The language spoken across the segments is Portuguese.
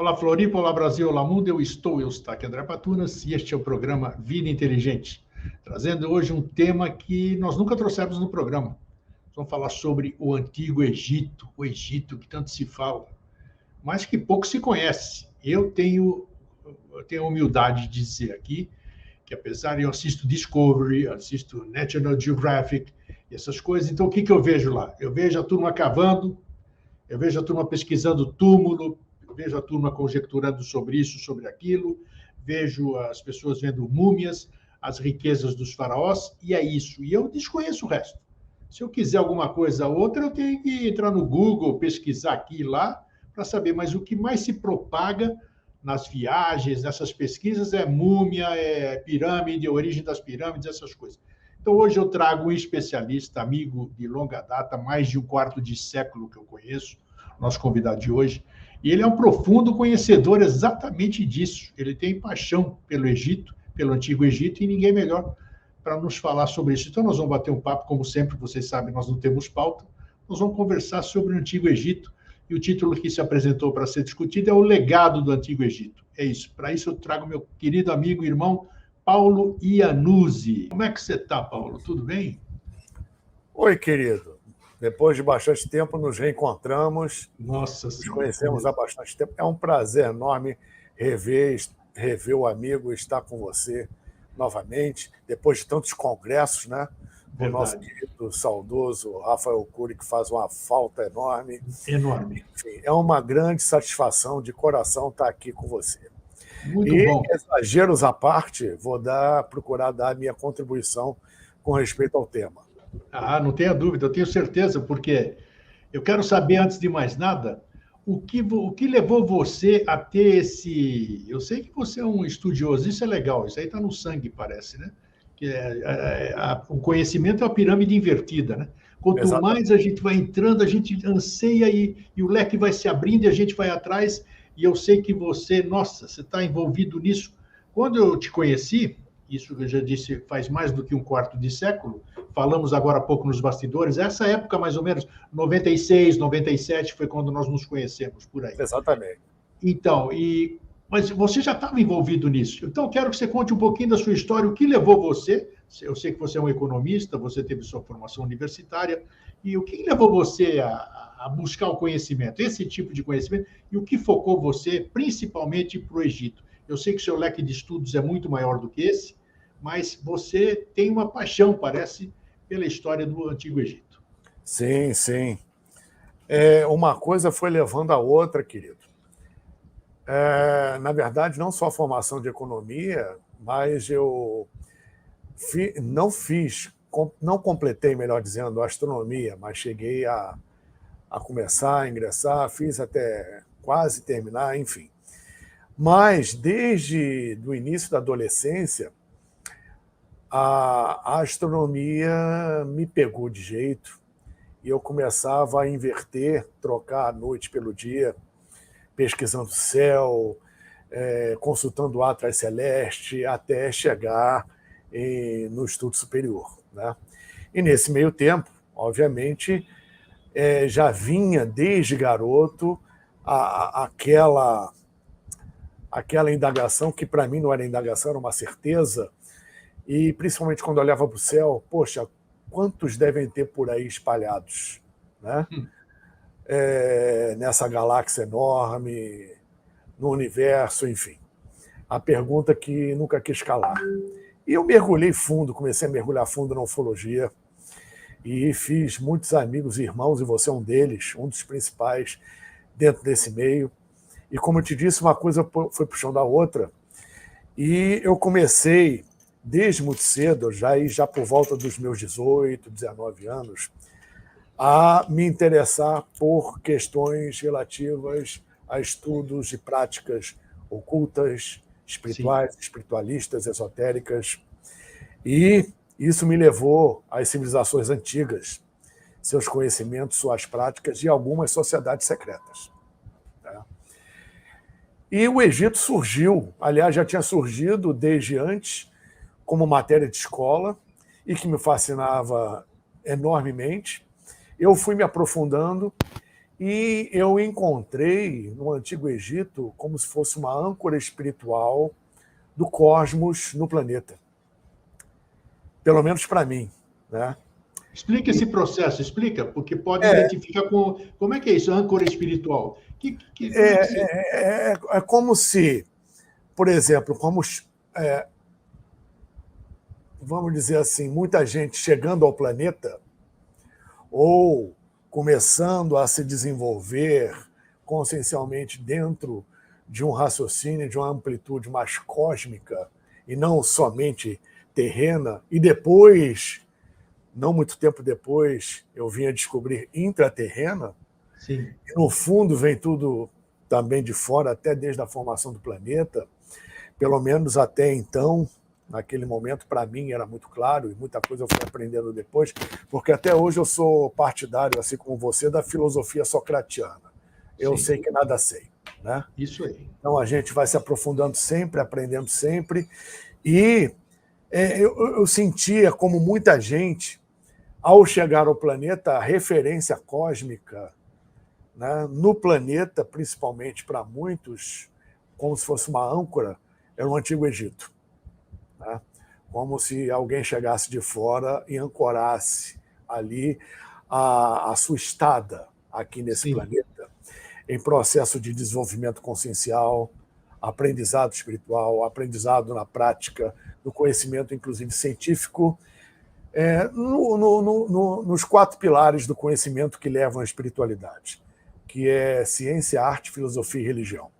Olá, Floripa, olá, Brasil, olá, mundo. Eu estou aqui, André Patunas, e este é o programa Vida Inteligente, trazendo hoje um tema que nós nunca trouxemos no programa. Vamos falar sobre o Antigo Egito, o Egito que tanto se fala, mas que pouco se conhece. Eu tenho a humildade de dizer aqui que, apesar de eu assisto Discovery, assisto National Geographic, essas coisas, então o que eu vejo lá? Eu vejo a turma cavando, eu vejo a turma pesquisando túmulo, vejo a turma conjecturando sobre isso, sobre aquilo, vejo as pessoas vendo múmias, as riquezas dos faraós, e é isso. E eu desconheço o resto. Se eu quiser alguma coisa ou outra, eu tenho que entrar no Google, pesquisar aqui e lá, para saber. Mas o que mais se propaga nas viagens, nessas pesquisas, é múmia, é pirâmide, a origem das pirâmides, essas coisas. Então, hoje eu trago um especialista, amigo de longa data, mais de um quarto de século que eu conheço, nosso convidado de hoje, e ele é um profundo conhecedor exatamente disso. Ele tem paixão pelo Egito, pelo Antigo Egito, e ninguém melhor para nos falar sobre isso. Então, nós vamos bater um papo, como sempre, vocês sabem, nós não temos pauta, nós vamos conversar sobre o Antigo Egito, e o título que se apresentou para ser discutido é O Legado do Antigo Egito. É isso. Para isso, eu trago meu querido amigo e irmão, Paulo Iannuzzi. Como é que você está, Paulo? Tudo bem? Oi, querido. Depois de bastante tempo, nos reencontramos. Nossa Nos Senhora. conhecemos há bastante tempo. É um prazer enorme rever o amigo e estar com você novamente, depois de tantos congressos, né? O nosso querido, saudoso Rafael Cury, que faz uma falta enorme. Enorme. Enfim, é uma grande satisfação de coração estar aqui com você. Muito bom. Exageros à parte, vou procurar dar a minha contribuição com respeito ao tema. Não tenha dúvida, eu tenho certeza, porque eu quero saber, antes de mais nada, o que levou você a ter esse... Eu sei que você é um estudioso, isso é legal, isso aí está no sangue, parece, né? Que o conhecimento é a pirâmide invertida, né? Quanto Exatamente. mais a gente vai entrando, a gente anseia e o leque vai se abrindo e a gente vai atrás. E eu sei que você está envolvido nisso. Quando eu te conheci, isso que eu já disse faz mais do que um quarto de século, falamos agora há pouco nos bastidores, essa época mais ou menos, 96, 97, foi quando nós nos conhecemos, por aí. Exatamente. Então, mas você já estava envolvido nisso. Então, eu quero que você conte um pouquinho da sua história, o que levou você, eu sei que você é um economista, você teve sua formação universitária, e o que levou você a buscar o conhecimento, esse tipo de conhecimento, e o que focou você, principalmente, para o Egito. Eu sei que o seu leque de estudos é muito maior do que esse, mas você tem uma paixão, parece, pela história do Antigo Egito. Sim, sim. Uma coisa foi levando a outra, querido. Na verdade, não só a formação de economia, mas eu não completei, melhor dizendo, a astronomia, mas cheguei a começar, a ingressar, fiz até quase terminar, enfim. Mas, desde o início da adolescência, a astronomia me pegou de jeito e eu começava a inverter, trocar a noite pelo dia, pesquisando o céu, consultando o Atlas Celeste, até chegar no estudo superior, né? E nesse meio tempo, obviamente, já vinha desde garoto aquela indagação que para mim não era indagação, era uma certeza, e principalmente quando eu olhava para o céu, poxa, quantos devem ter por aí espalhados, né? Nessa galáxia enorme, no universo, enfim. A pergunta que nunca quis calar. E eu mergulhei fundo, comecei a mergulhar fundo na ufologia e fiz muitos amigos e irmãos, e você é um deles, um dos principais dentro desse meio. E como eu te disse, uma coisa foi puxando a outra, e eu comecei, desde muito cedo, já por volta dos meus 18, 19 anos, a me interessar por questões relativas a estudos e práticas ocultas, espirituais, sim, espiritualistas, esotéricas. E isso me levou às civilizações antigas, seus conhecimentos, suas práticas e algumas sociedades secretas. E o Egito surgiu, aliás, já tinha surgido desde antes, como matéria de escola, e que me fascinava enormemente. Eu fui me aprofundando E eu encontrei no Antigo Egito como se fosse uma âncora espiritual do cosmos no planeta. Pelo menos para mim, né? Explica esse processo, explica, porque pode identificar com... Como é que é isso, âncora espiritual? Como é que você... É como se, por exemplo, vamos dizer assim, muita gente chegando ao planeta ou começando a se desenvolver consciencialmente dentro de um raciocínio de uma amplitude mais cósmica e não somente terrena, e depois, não muito tempo depois, eu vim a descobrir intraterrena. Sim. E no fundo vem tudo também de fora, até desde a formação do planeta, pelo menos até então. Naquele momento, para mim, era muito claro, e muita coisa eu fui aprendendo depois, porque até hoje eu sou partidário, assim como você, da filosofia socratiana. Eu sei que nada sei. Né? Isso aí. Então a gente vai se aprofundando sempre, aprendendo sempre, e eu sentia, como muita gente, ao chegar ao planeta, a referência cósmica, né, no planeta, principalmente para muitos, como se fosse uma âncora, era o Antigo Egito. Né? Como se alguém chegasse de fora e ancorasse ali a sua estada aqui nesse planeta, em processo de desenvolvimento consciencial, aprendizado espiritual, aprendizado na prática, no conhecimento, inclusive científico, nos 4 pilares do conhecimento que levam à espiritualidade, que é ciência, arte, filosofia e religião.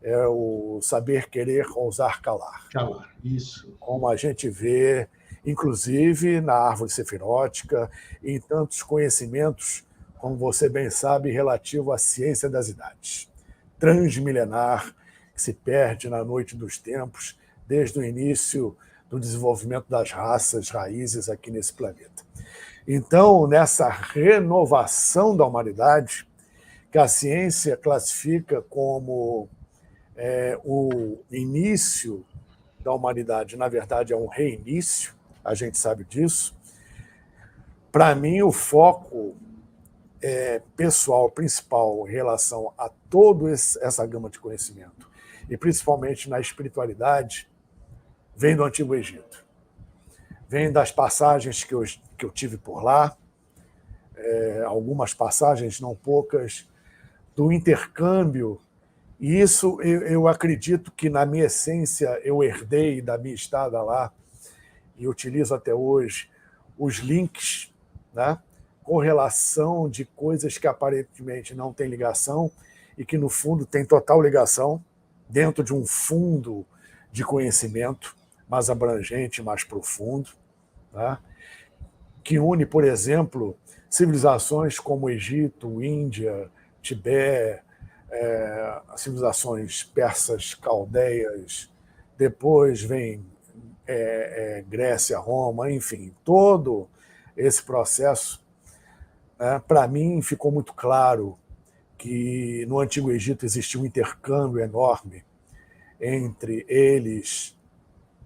É o saber, querer, ousar, calar. Calar, isso. Como a gente vê, inclusive, na árvore sefirótica, e em tantos conhecimentos, como você bem sabe, relativo à ciência das idades. Transmilenar, que se perde na noite dos tempos, desde o início do desenvolvimento das raças, raízes aqui nesse planeta. Então, nessa renovação da humanidade, que a ciência classifica como o início da humanidade, na verdade, é um reinício, a gente sabe disso. Para mim, o foco pessoal, principal, em relação a toda essa gama de conhecimento, e principalmente na espiritualidade, vem do Antigo Egito. Vem das passagens que eu tive por lá, algumas passagens, não poucas, do intercâmbio. E isso eu acredito que, na minha essência, eu herdei da minha estada lá, e utilizo até hoje os links, né? Correlação de coisas que aparentemente não têm ligação e que, no fundo, têm total ligação dentro de um fundo de conhecimento mais abrangente, mais profundo, né? Que une, por exemplo, civilizações como Egito, Índia, Tibete, as civilizações persas, caldeias, depois vem Grécia, Roma, enfim, todo esse processo. Para mim, ficou muito claro que no Antigo Egito existia um intercâmbio enorme entre eles,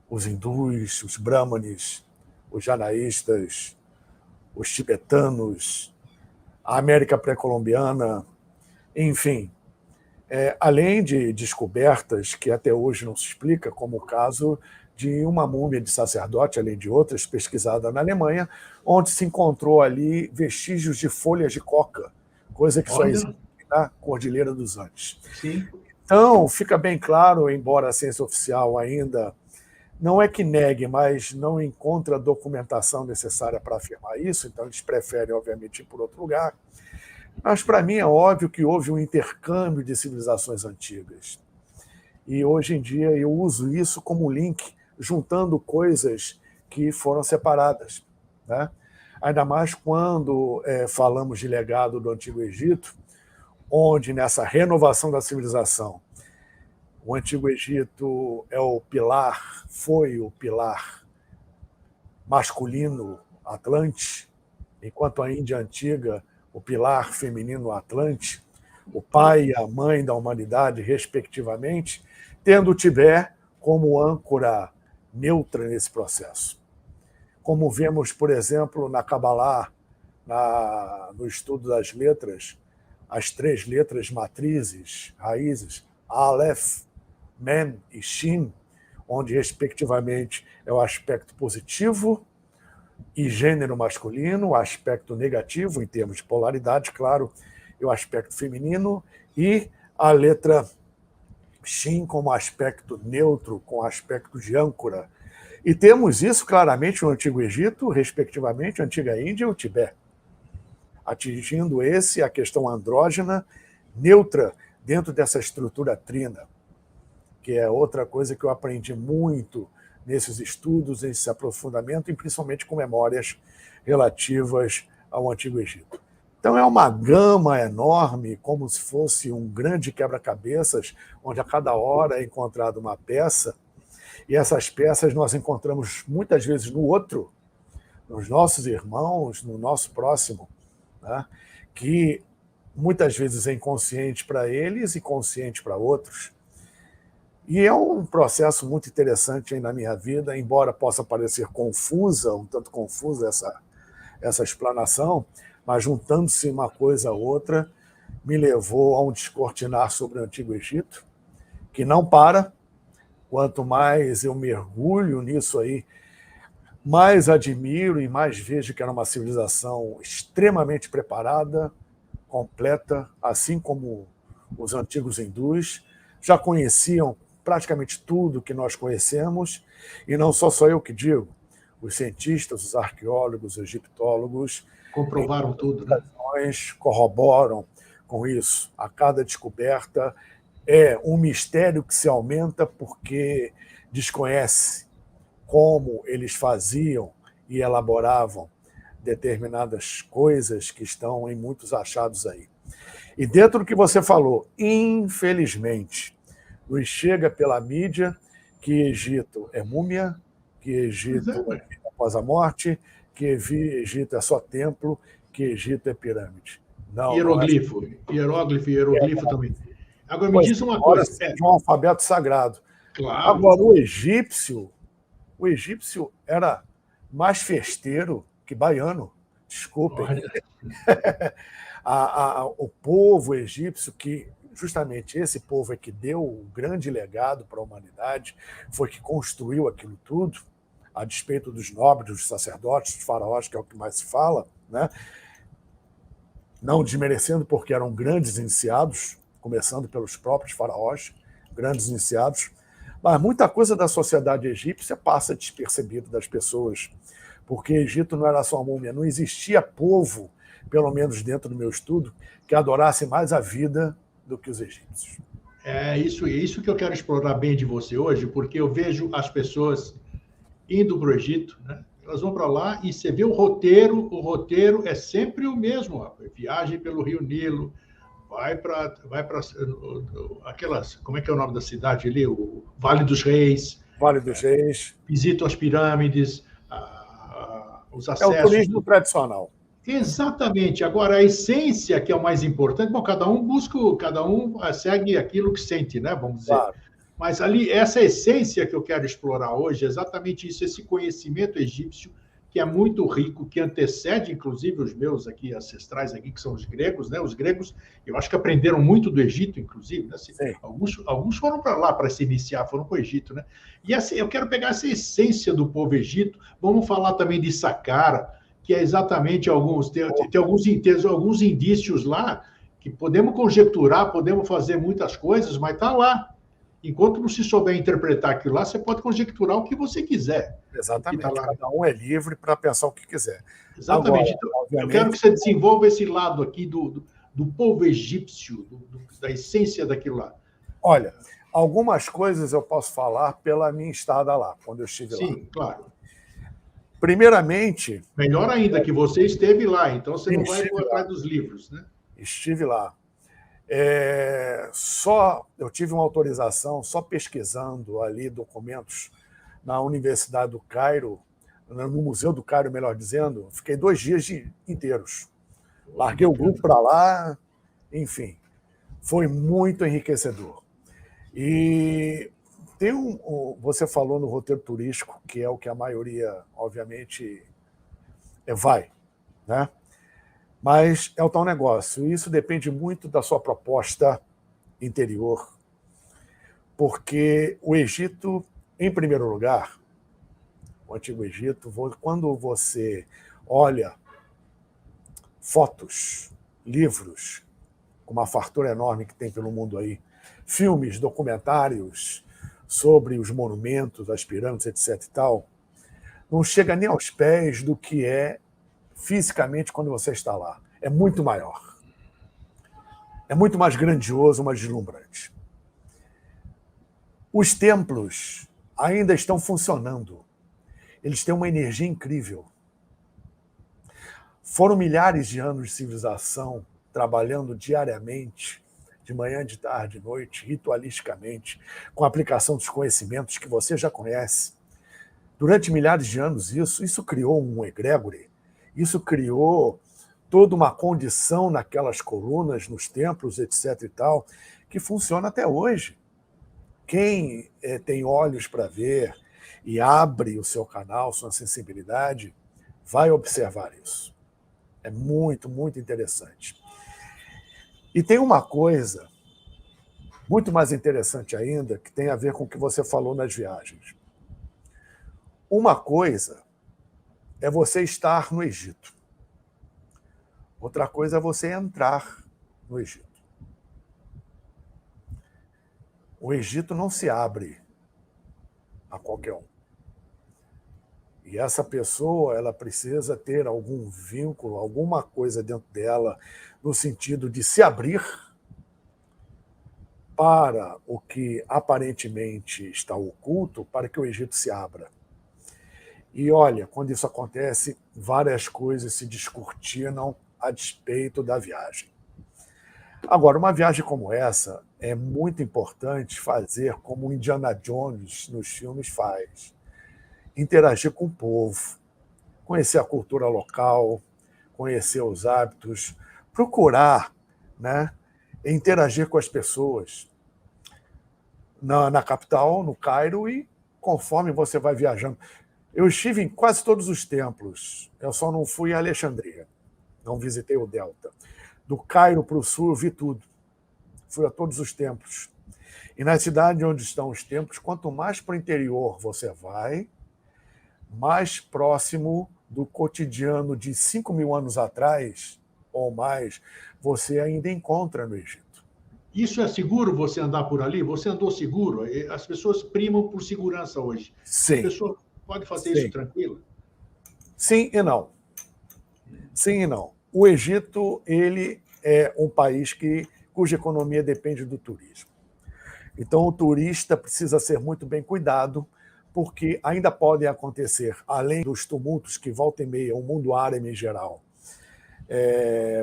os hindus, os brahmanes, os janaístas, os tibetanos, a América pré-colombiana, enfim, além de descobertas que até hoje não se explica, como o caso de uma múmia de sacerdote, além de outras, pesquisada na Alemanha, onde se encontrou ali vestígios de folhas de coca, coisa que só existe na Cordilheira dos Andes. Sim. Então, fica bem claro, embora a ciência oficial ainda não é que negue, mas não encontra a documentação necessária para afirmar isso, então eles preferem, obviamente, ir por outro lugar. Mas, para mim, é óbvio que houve um intercâmbio de civilizações antigas. E, hoje em dia, eu uso isso como link, juntando coisas que foram separadas. Né? Ainda mais quando falamos de legado do Antigo Egito, onde, nessa renovação da civilização, o Antigo Egito foi o pilar masculino Atlante, enquanto a Índia Antiga, o pilar feminino Atlante, o pai e a mãe da humanidade, respectivamente, tendo o Tibete como âncora neutra nesse processo. Como vemos, por exemplo, na Kabbalah, no estudo das letras, as 3 letras matrizes, raízes, Aleph, Mem e Shin, onde, respectivamente, é o aspecto positivo e gênero masculino, o aspecto negativo, em termos de polaridade, claro, e o aspecto feminino, e a letra Shin como aspecto neutro, com aspecto de âncora. E temos isso claramente no Antigo Egito, respectivamente, a Antiga Índia e o Tibete, atingindo a questão andrógena neutra dentro dessa estrutura trina, que é outra coisa que eu aprendi muito nesses estudos, nesse aprofundamento, e principalmente com memórias relativas ao Antigo Egito. Então é uma gama enorme, como se fosse um grande quebra-cabeças, onde a cada hora é encontrada uma peça, e essas peças nós encontramos muitas vezes no outro, nos nossos irmãos, no nosso próximo, né? Que muitas vezes é inconsciente para eles e consciente para outros. E é um processo muito interessante aí na minha vida, embora possa parecer confusa, um tanto confusa essa explanação, mas juntando-se uma coisa a outra, me levou a um descortinar sobre o Antigo Egito, que não para. Quanto mais eu mergulho nisso aí, mais admiro e mais vejo que era uma civilização extremamente preparada, completa, assim como os antigos hindus, já conheciam praticamente tudo que nós conhecemos, e não só eu que digo, os cientistas, os arqueólogos, os egiptólogos comprovaram tudo, né? Corroboram com isso. A cada descoberta é um mistério que se aumenta porque desconhece como eles faziam e elaboravam determinadas coisas que estão em muitos achados aí. E dentro do que você falou, infelizmente, nos chega pela mídia que Egito é múmia, que Egito é após a morte, que Egito é só templo, que Egito é pirâmide. Não, hieroglifo, hieroglifo também. Agora me diz uma coisa. De um alfabeto sagrado. Claro. Agora, o egípcio era mais festeiro que baiano. Desculpem. O povo egípcio, que justamente esse povo é que deu um grande legado para a humanidade, foi que construiu aquilo tudo, a despeito dos nobres, dos sacerdotes, dos faraós, que é o que mais se fala, né? Não desmerecendo, porque eram grandes iniciados, começando pelos próprios faraós, grandes iniciados, mas muita coisa da sociedade egípcia passa despercebida das pessoas, porque Egito não era só múmia, não existia povo, pelo menos dentro do meu estudo, que adorasse mais a vida do que os egípcios. É isso que eu quero explorar bem de você hoje, porque eu vejo as pessoas indo para o Egito, né? Elas vão para lá e você vê o roteiro é sempre o mesmo, rapaz. Viagem pelo Rio Nilo, vai para aquelas, como é que é o nome da cidade ali? O Vale dos Reis. Vale dos Reis. Visitam as pirâmides, os acessos. É o turismo tradicional. Exatamente. Agora, a essência, que é o mais importante, bom, cada um segue aquilo que sente, né? Vamos dizer. Claro. Mas ali, essa essência que eu quero explorar hoje é exatamente isso, esse conhecimento egípcio, que é muito rico, que antecede, inclusive, os meus aqui ancestrais, aqui, que são os gregos, né? Os gregos, eu acho que aprenderam muito do Egito, inclusive, né? Alguns foram para lá para se iniciar, foram para o Egito, né? E assim, eu quero pegar essa essência do povo egito, vamos falar também de Saqqara, que é exatamente alguns indícios lá, que podemos conjecturar, podemos fazer muitas coisas, mas está lá. Enquanto não se souber interpretar aquilo lá, você pode conjecturar o que você quiser. Exatamente. Tá lá. Cada um é livre para pensar o que quiser. Exatamente. Agora, então, eu quero que você desenvolva esse lado aqui do povo egípcio, da essência daquilo lá. Olha, algumas coisas eu posso falar pela minha estada lá, quando eu estive lá. Sim, claro. Primeiramente... Melhor ainda que você esteve lá, então você não vai atrás dos livros, né? Estive lá. Eu tive uma autorização só pesquisando ali documentos na Universidade do Cairo, no Museu do Cairo, melhor dizendo, fiquei 2 dias inteiros. Larguei o grupo para lá, enfim, foi muito enriquecedor. E você falou no roteiro turístico, que é o que a maioria, obviamente, vai, né? Mas é o tal negócio. Isso depende muito da sua proposta interior, porque o Egito, em primeiro lugar, o Antigo Egito, quando você olha fotos, livros, com uma fartura enorme que tem pelo mundo aí, filmes, documentários sobre os monumentos, as pirâmides, etc. e tal, não chega nem aos pés do que é fisicamente quando você está lá. É muito maior. É muito mais grandioso, mais deslumbrante. Os templos ainda estão funcionando. Eles têm uma energia incrível. Foram milhares de anos de civilização trabalhando diariamente, de manhã, de tarde, de noite, ritualisticamente, com a aplicação dos conhecimentos que você já conhece. Durante milhares de anos, isso criou um egrégore, isso criou toda uma condição naquelas colunas, nos templos, etc. e tal, que funciona até hoje. Quem tem olhos para ver e abre o seu canal, sua sensibilidade, vai observar isso. É muito, muito interessante. E tem uma coisa muito mais interessante ainda, que tem a ver com o que você falou nas viagens. Uma coisa é você estar no Egito. Outra coisa é você entrar no Egito. O Egito não se abre a qualquer um. E essa pessoa, ela precisa ter algum vínculo, alguma coisa dentro dela, no sentido de se abrir para o que aparentemente está oculto, para que o Egito se abra. E olha, quando isso acontece, várias coisas se descortinam a despeito da viagem. Agora, uma viagem como essa é muito importante fazer como o Indiana Jones nos filmes faz. Interagir com o povo, conhecer a cultura local, conhecer os hábitos, procurar, né, interagir com as pessoas na capital, no Cairo, e conforme você vai viajando. Eu estive em quase todos os templos, eu só não fui em Alexandria, não visitei o Delta. Do Cairo para o sul eu vi tudo, fui a todos os templos. E na cidade onde estão os templos, quanto mais para o interior você vai, mais próximo do cotidiano de 5.000 anos atrás, ou mais, você ainda encontra no Egito. Isso é seguro você andar por ali? Você andou seguro? As pessoas primam por segurança hoje. Sim. A pessoa pode fazer isso tranquila? Sim e não. Sim e não. O Egito, ele é um país cuja economia depende do turismo. Então, o turista precisa ser muito bem cuidado, porque ainda podem acontecer, além dos tumultos que volta e meia o mundo árabe em geral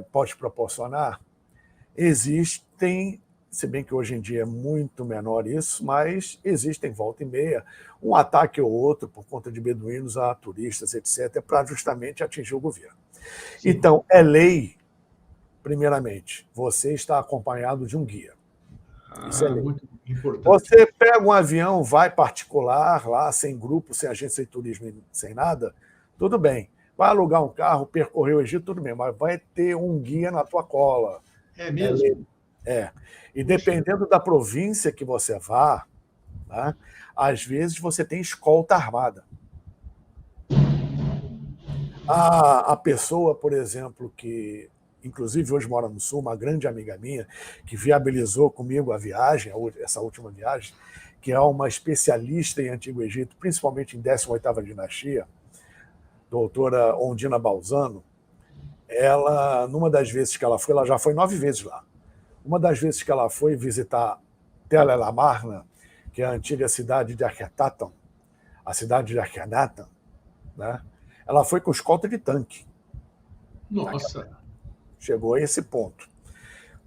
pode proporcionar, existem, se bem que hoje em dia é muito menor isso, mas existem volta e meia um ataque ou outro por conta de beduínos a turistas, etc., para justamente atingir o governo. Sim. Então, é lei, primeiramente, você está acompanhado de um guia. Isso é lei. Muito importante. Você pega um avião, vai particular, lá, sem grupo, sem agência de turismo, sem nada, tudo bem. Vai alugar um carro, percorrer o Egito, tudo bem, mas vai ter um guia na tua cola. É mesmo? E dependendo da província que você vá, né, às vezes você tem escolta armada. A pessoa, por exemplo, que inclusive hoje mora no Sul, uma grande amiga minha, que viabilizou comigo a viagem, essa última viagem, que é uma especialista em Antigo Egito, principalmente em 18ª dinastia, doutora Ondina Balzano. Ela, numa das vezes que ela foi, ela já foi 9 vezes lá. Uma das vezes que ela foi visitar Tel El Amarna, que é a antiga cidade de Akhetaten, a cidade de Akhenaten, né? Ela foi com escolta de tanque. Nossa! Chegou a esse ponto.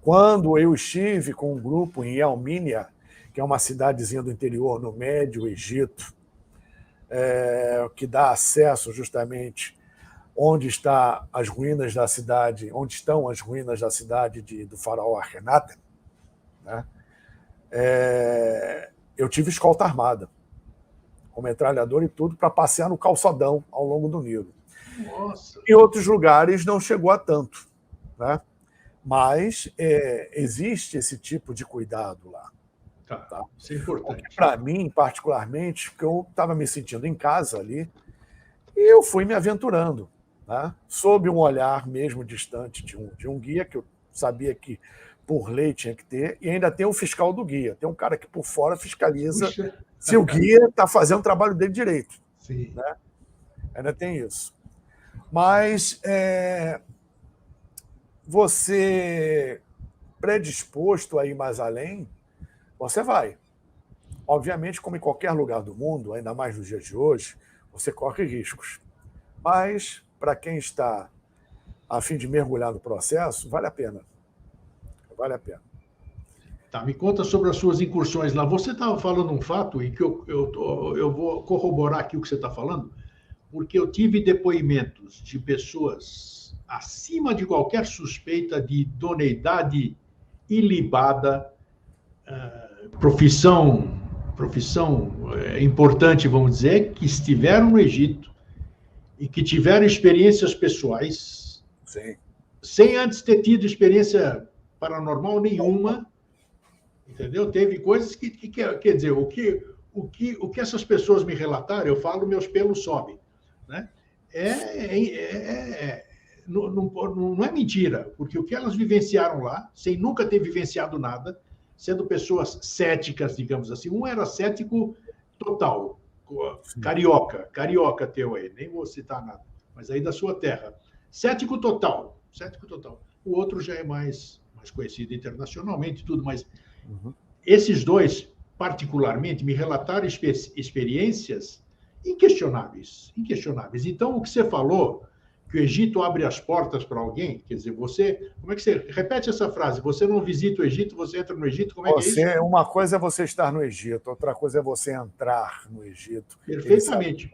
Quando eu estive com um grupo em Elmínia, que é uma cidadezinha do interior, no Médio Egito, que dá acesso justamente onde estão as ruínas da cidade do faraó Akhenaten, né? Eu tive escolta armada, com metralhador e tudo, para passear no calçadão ao longo do Nilo. Nossa. Em outros lugares não chegou a tanto. né? Mas existe esse tipo de cuidado lá. Tá. Isso é importante. Para mim, particularmente, porque eu estava me sentindo em casa ali, e eu fui me aventurando, né? Sob um olhar mesmo distante de um guia, que eu sabia que por lei tinha que ter, e ainda tem o fiscal do guia. Tem um cara que por fora fiscaliza se o guia está fazendo o trabalho dele direito. Sim. Né? Ainda tem isso. Mas você predisposto a ir mais além, você vai. Obviamente, como em qualquer lugar do mundo, ainda mais nos dias de hoje, você corre riscos. Mas, para quem está a fim de mergulhar no processo, vale a pena. Vale a pena. Tá, me conta sobre as suas incursões lá. Você estava falando um fato, e que eu vou corroborar aqui o que você está falando, porque eu tive depoimentos de pessoas acima de qualquer suspeita de idoneidade ilibada, profissão importante, vamos dizer, que estiveram no Egito e que tiveram experiências pessoais, Sim. Sem antes ter tido experiência paranormal nenhuma, entendeu? Teve coisas que quer dizer, o que essas pessoas me relataram, eu falo, meus pelos sobem, né? Não é mentira, porque o que elas vivenciaram lá, sem nunca ter vivenciado nada, sendo pessoas céticas, digamos assim. Um era cético total, carioca teu aí, nem vou citar nada, mas aí da sua terra. Cético total. O outro já é mais conhecido internacionalmente e tudo, mas esses dois, particularmente, me relataram experiências inquestionáveis. Então, o que você falou, que o Egito abre as portas para alguém, quer dizer, como é que você repete essa frase? Você não visita o Egito, você entra no Egito, como é que é isso? Uma coisa é você estar no Egito, outra coisa é você entrar no Egito. Perfeitamente.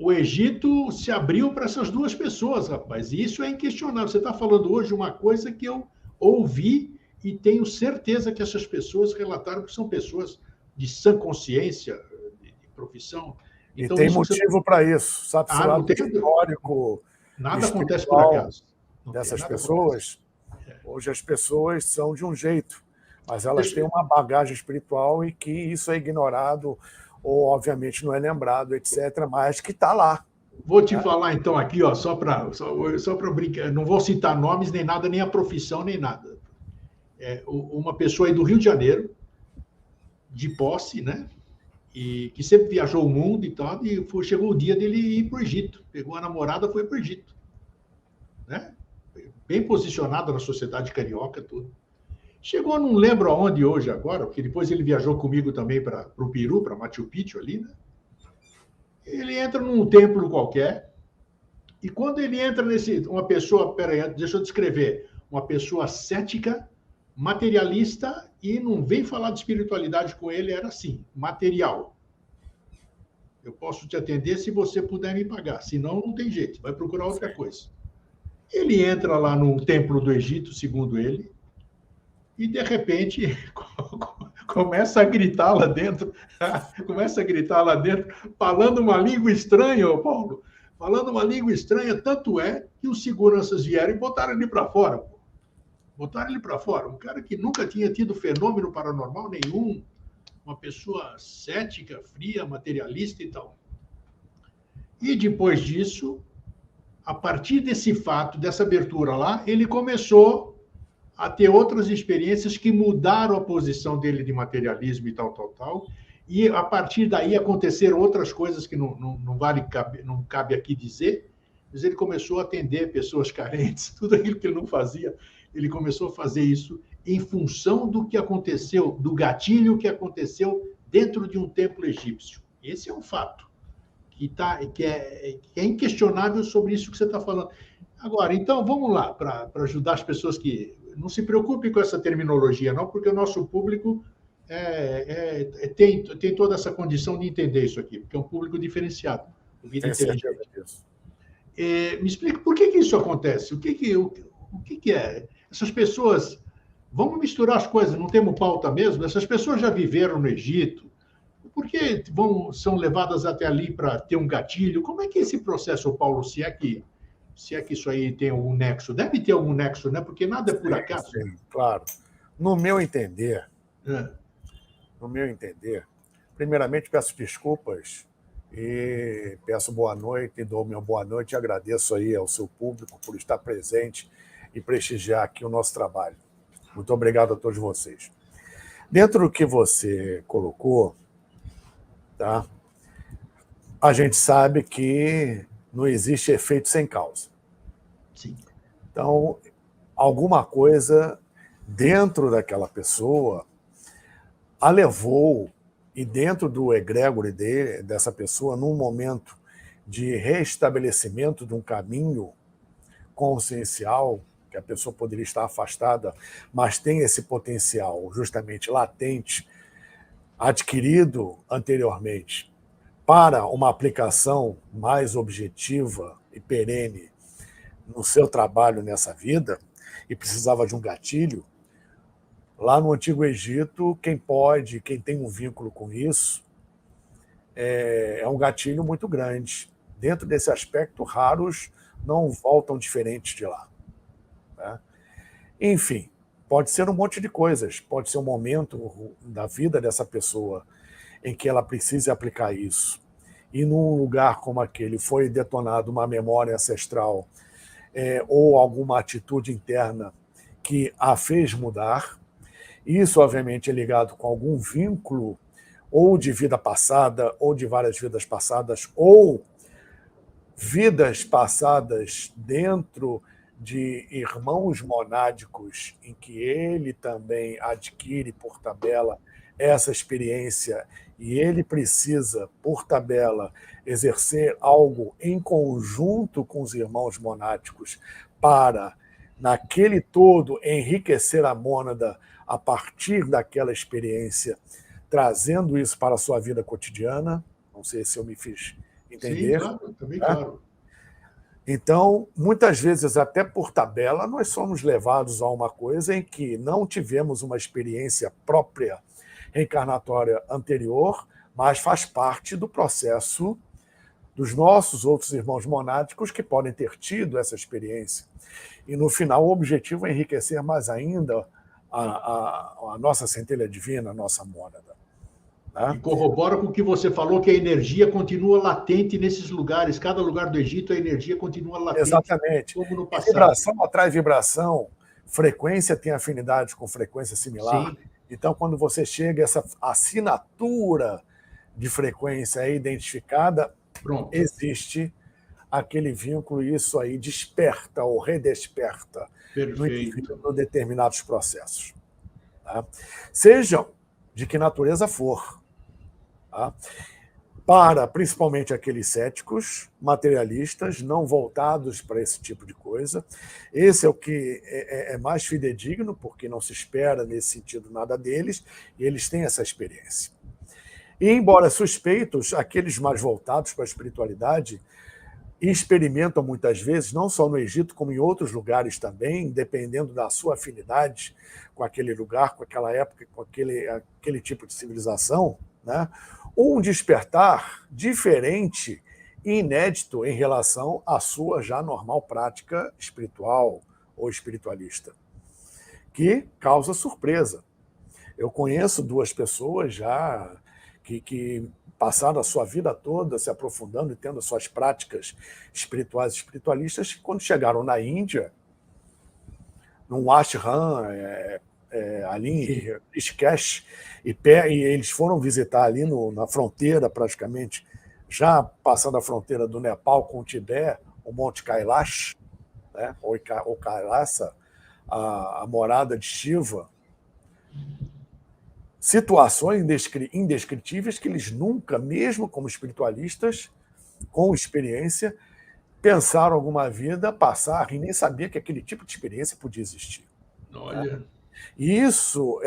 O Egito se abriu para essas duas pessoas, rapaz, e isso é inquestionável. Você está falando hoje uma coisa que eu ouvi e tenho certeza que essas pessoas relataram que são pessoas de sã consciência, de profissão. Então, e tem motivo para isso, sabe? Não tem histórico. Nada acontece por acaso. Dessas pessoas. Hoje as pessoas são de um jeito, mas elas têm uma bagagem espiritual e que isso é ignorado ou, obviamente, não é lembrado, etc., mas que está lá. Vou te falar, então, aqui, ó, só para brincar, não vou citar nomes, nem nada, nem a profissão, nem nada. Uma pessoa aí do Rio de Janeiro, de posse, né? E que sempre viajou o mundo e tal, e chegou o dia dele ir para o Egito. Pegou a namorada, foi para o Egito. Né? Bem posicionado na sociedade carioca, tudo. Chegou, não lembro aonde hoje agora, porque depois ele viajou comigo também para o Peru, para Machu Picchu ali, né? Ele entra num templo qualquer, e quando ele entra uma pessoa, peraí, deixa eu descrever, uma pessoa cética, materialista, e não vem falar de espiritualidade com ele, era assim, material. Eu posso te atender se você puder me pagar, senão não tem jeito, vai procurar outra coisa. Ele entra lá no templo do Egito, segundo ele, e de repente começa a gritar lá dentro, falando uma língua estranha, Paulo, falando uma língua estranha, tanto é que os seguranças vieram e botaram ele para fora, pô. Botaram ele para fora. Um cara que nunca tinha tido fenômeno paranormal nenhum, uma pessoa cética, fria, materialista e tal. E depois disso, a partir desse fato, dessa abertura lá, ele começou a ter outras experiências que mudaram a posição dele de materialismo e tal. E a partir daí aconteceram outras coisas que não cabe aqui dizer, mas ele começou a atender pessoas carentes, tudo aquilo que ele não fazia. Ele começou a fazer isso em função do que aconteceu, do gatilho que aconteceu dentro de um templo egípcio. Esse é um fato que é inquestionável sobre isso que você está falando. Agora, então, vamos lá, para ajudar as pessoas que... Não se preocupem com essa terminologia, não, porque o nosso público tem toda essa condição de entender isso aqui, porque é um público diferenciado. Vida inteligente. Me explica por que isso acontece? O que é? Essas pessoas... Vamos misturar as coisas, não temos pauta mesmo? Essas pessoas já viveram no Egito. Por que são levadas até ali para ter um gatilho? Como é que é esse processo, Paulo, se é que Se é que isso aí tem algum nexo. Deve ter algum nexo, né? Porque nada é por acaso. Sim, claro. No meu entender, É. Primeiramente peço desculpas e peço boa noite, dou minha boa noite e agradeço aí ao seu público por estar presente e prestigiar aqui o nosso trabalho. Muito obrigado a todos vocês. Dentro do que você colocou, tá? A gente sabe que não existe efeito sem causa. Sim. Então, alguma coisa dentro daquela pessoa a levou, e dentro do egrégore dessa pessoa, num momento de restabelecimento de um caminho consciencial, que a pessoa poderia estar afastada, mas tem esse potencial justamente latente, adquirido anteriormente, para uma aplicação mais objetiva e perene no seu trabalho nessa vida, e precisava de um gatilho. Lá no Antigo Egito, quem tem um vínculo com isso, é um gatilho muito grande. Dentro desse aspecto, raros não voltam diferentes de lá. Né? Enfim, pode ser um monte de coisas. Pode ser um momento da vida dessa pessoa em que ela precise aplicar isso. E num lugar como aquele foi detonada uma memória ancestral ou alguma atitude interna que a fez mudar. Isso, obviamente, é ligado com algum vínculo ou de vida passada, ou de várias vidas passadas, ou vidas passadas dentro de irmãos monádicos, em que ele também adquire, por tabela, essa experiência, e ele precisa, por tabela, exercer algo em conjunto com os irmãos monádicos para, naquele todo, enriquecer a mônada a partir daquela experiência, trazendo isso para a sua vida cotidiana. Não sei se eu me fiz entender. Sim, claro, também claro. Então, muitas vezes, até por tabela, nós somos levados a uma coisa em que não tivemos uma experiência própria reencarnatória anterior, mas faz parte do processo dos nossos outros irmãos monádicos que podem ter tido essa experiência. E, no final, o objetivo é enriquecer mais ainda a nossa centelha divina, a nossa mônada. Né? E corrobora com o que você falou, que a energia continua latente nesses lugares. Cada lugar do Egito, a energia continua latente. Exatamente. Como no E passado. vibração atrai vibração, frequência tem afinidade com frequência similar. Sim. Então, quando você chega, essa assinatura de frequência é identificada, pronto, existe aquele vínculo, e isso aí desperta ou redesperta no determinados processos. Tá? Sejam de que natureza for. Tá? Para, principalmente, aqueles céticos, materialistas, não voltados para esse tipo de coisa. Esse é o que é mais fidedigno, porque não se espera, nesse sentido, nada deles, e eles têm essa experiência. E, embora suspeitos, aqueles mais voltados para a espiritualidade experimentam muitas vezes, não só no Egito, como em outros lugares também, dependendo da sua afinidade com aquele lugar, com aquela época, com aquele tipo de civilização, né? Um despertar diferente e inédito em relação à sua já normal prática espiritual ou espiritualista, que causa surpresa. Eu conheço 2 pessoas já que passaram a sua vida toda se aprofundando e tendo suas práticas espirituais e espiritualistas, que quando chegaram na Índia, num ashram, ali em Rishikesh, e eles foram visitar ali na fronteira, praticamente, já passando a fronteira do Nepal com o Tibete, o Monte Kailash, né, ou Kailasa, a morada de Shiva. Situações indescritíveis que eles nunca, mesmo como espiritualistas, com experiência, pensaram alguma vida passar e nem sabia que aquele tipo de experiência podia existir. Olha. Né? E isso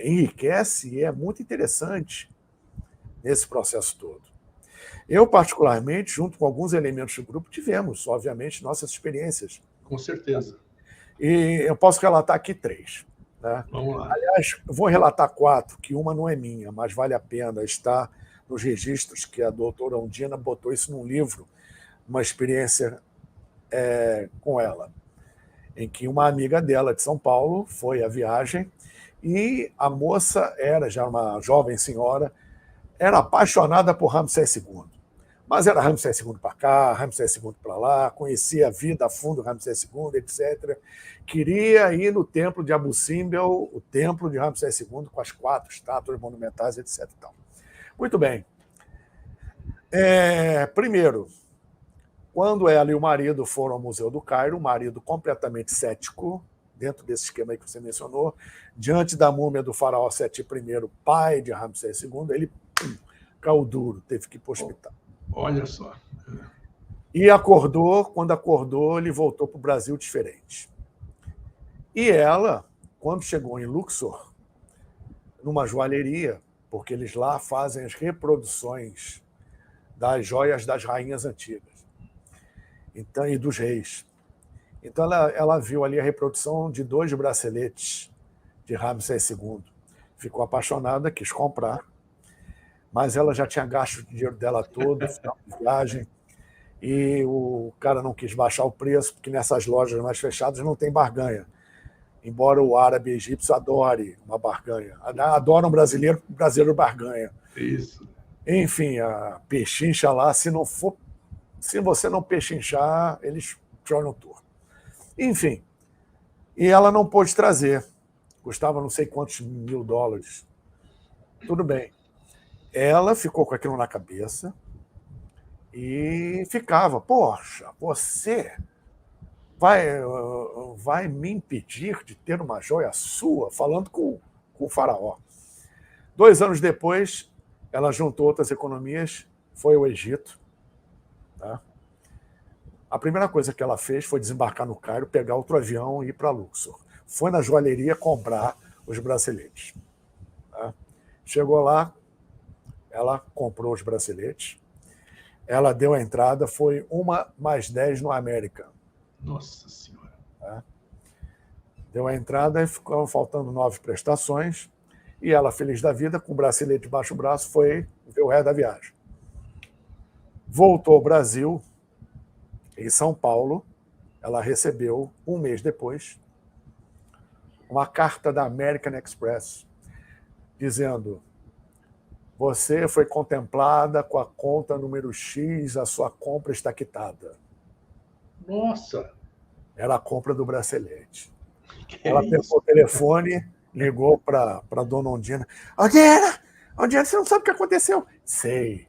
enriquece e é muito interessante nesse processo todo. Eu, particularmente, junto com alguns elementos do grupo, tivemos, obviamente, nossas experiências. Com certeza. E eu posso relatar aqui 3. Né? Vamos lá. Aliás, vou relatar 4, que uma não é minha, mas vale a pena estar nos registros, que a doutora Undina botou isso num livro, uma experiência com ela, em que uma amiga dela de São Paulo foi à viagem e a moça era já uma jovem senhora, era apaixonada por Ramsés II. Mas era Ramsés II para cá, Ramsés II para lá, conhecia a vida a fundo Ramsés II, etc. Queria ir no templo de Abu Simbel, o templo de Ramsés II, com as 4 estátuas monumentais, etc. Muito bem. Primeiro, quando ela e o marido foram ao Museu do Cairo, o marido completamente cético, dentro desse esquema aí que você mencionou, diante da múmia do faraó Seti I, pai de Ramsés II, ele caiu duro, teve que ir para o hospital. Olha só. E acordou, quando acordou, ele voltou para o Brasil diferente. E ela, quando chegou em Luxor, numa joalheria, porque eles lá fazem as reproduções das joias das rainhas antigas então, e dos reis. Então ela viu ali a reprodução de 2 braceletes de Ramsés II. Ficou apaixonada, quis comprar, mas ela já tinha gasto o dinheiro dela todo, final de viagem, e o cara não quis baixar o preço, porque nessas lojas mais fechadas não tem barganha. Embora o árabe egípcio adore uma barganha. Adora um brasileiro, o brasileiro barganha. Isso. Enfim, a pechincha lá, se você não pechinchar, eles tornam torto. Enfim, e ela não pôde trazer. Custava não sei quantos $1.000. Tudo bem. Ela ficou com aquilo na cabeça e ficava, poxa, você vai me impedir de ter uma joia sua, falando com o faraó. 2 anos depois, ela juntou outras economias, foi ao Egito. Tá? A primeira coisa que ela fez foi desembarcar no Cairo, pegar outro avião e ir para Luxor. Foi na joalheria comprar os braceletes. Tá? Chegou lá, ela comprou os braceletes, ela deu a entrada, foi 1+10 no América. Nossa Senhora. Tá? Deu a entrada e ficou faltando 9 prestações, e ela, feliz da vida, com o bracelete debaixo do braço, foi ver o resto da viagem. Voltou ao Brasil, em São Paulo, ela recebeu, 1 mês depois, uma carta da American Express, dizendo: você foi contemplada com a conta número X, a sua compra está quitada. Nossa! Era a compra do bracelete. Ela pegou o telefone, ligou para a dona Ondina. Ondina, você não sabe o que aconteceu? Sei.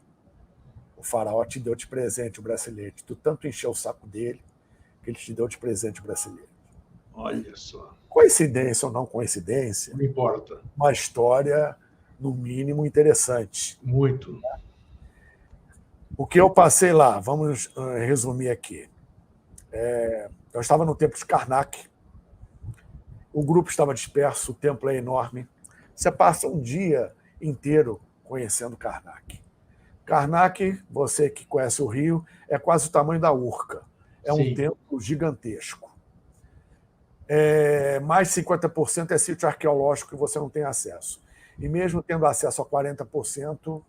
O faraó te deu de presente o bracelete. Tu tanto encheu o saco dele que ele te deu de presente o bracelete. Olha só. Coincidência ou não coincidência? Não importa. Uma história, no mínimo, interessante. Muito. O que eu passei lá, vamos resumir aqui. Eu estava no templo de Karnak, o grupo estava disperso, o templo é enorme. Você passa um dia inteiro conhecendo Karnak. Karnak, você que conhece o Rio, é quase o tamanho da Urca. É um templo gigantesco. Mais 50% é sítio arqueológico que você não tem acesso. E mesmo tendo acesso a 40%,